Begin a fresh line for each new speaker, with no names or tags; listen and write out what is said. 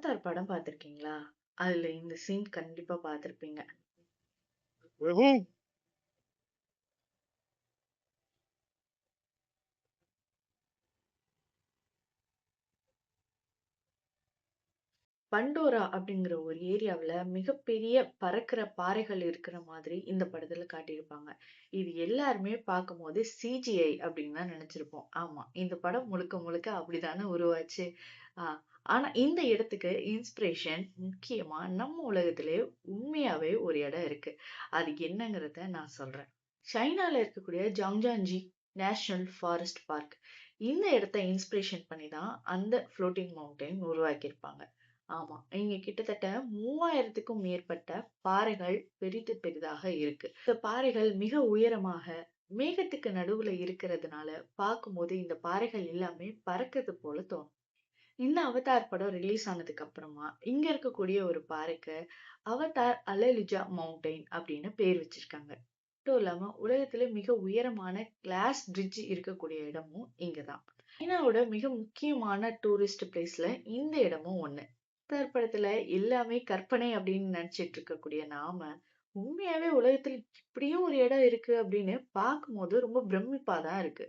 Avatar படம் பார்த்திருக்கீங்களா? அதுல இந்த சீன் கண்டிப்பா பார்த்திருப்பீங்க.
ம்ஹ்ம்.
பண்டோரா அப்படிங்கிற ஒரு ஏரியாவுல மிகப்பெரிய பறக்கிற பாறைகள் இருக்கிற மாதிரி இந்த படத்துல காட்டியிருப்பாங்க. இது எல்லாருமே பார்க்கும்போது சிஜிஐ அப்படின்னு தான் நெனச்சிருப்போம். ஆமா, இந்த படம் முழுக்க முழுக்க அப்படிதானே உருவாச்சு. ஆ ஆனா இந்த இடத்துக்கு இன்ஸ்பிரேஷன் முக்கியமா நம்ம உலகத்திலே உண்மையாவே ஒரு இடம் இருக்கு. அது என்னங்கிறத நான் சொல்றேன். சைனால இருக்கக்கூடிய ஜாங்ஜான்ஜி நேஷனல் ஃபாரஸ்ட் பார்க். இந்த இடத்த இன்ஸ்பிரேஷன் பண்ணி தான் அந்த ஃப்ளோட்டிங் மவுண்டைன் உருவாக்கியிருப்பாங்க. ஆமா. இங்க கிட்டத்தட்ட 3000க்கும் மேற்பட்ட பாறைகள் பெரிது பெரிதாக இருக்கு. இந்த பாறைகள் மிக உயரமாக மேகத்துக்கு நடுவுல இருக்கிறதுனால பார்க்கும்போது இந்த பாறைகள் எல்லாமே பறக்குது போல தோணும். இந்த அவதார் படம் ரிலீஸ் ஆனதுக்கு அப்புறமா இங்க இருக்கக்கூடிய ஒரு பாறைக்கு அவதார் அலலிஜா மவுண்டைன் அப்படின்னு பேர் வச்சிருக்காங்க. மட்டும் இல்லாம உலகத்திலே மிக உயரமான கிளாஸ் பிரிட்ஜ் இருக்கக்கூடிய இடமும் இங்கதான். சீனாவோட மிக முக்கியமான டூரிஸ்ட் பிளேஸ்ல இந்த இடமும் ஒண்ணு. அவதார் படத்துல எல்லாமே கற்பனை அப்படின்னு நினைச்சிட்டு இருக்கக்கூடிய நாம, உண்மையாவே உலகத்துல இப்படியும் ஒரு இடம் இருக்கு அப்படின்னு பார்க்கும்போது ரொம்ப பிரமிப்பா தான் இருக்கு.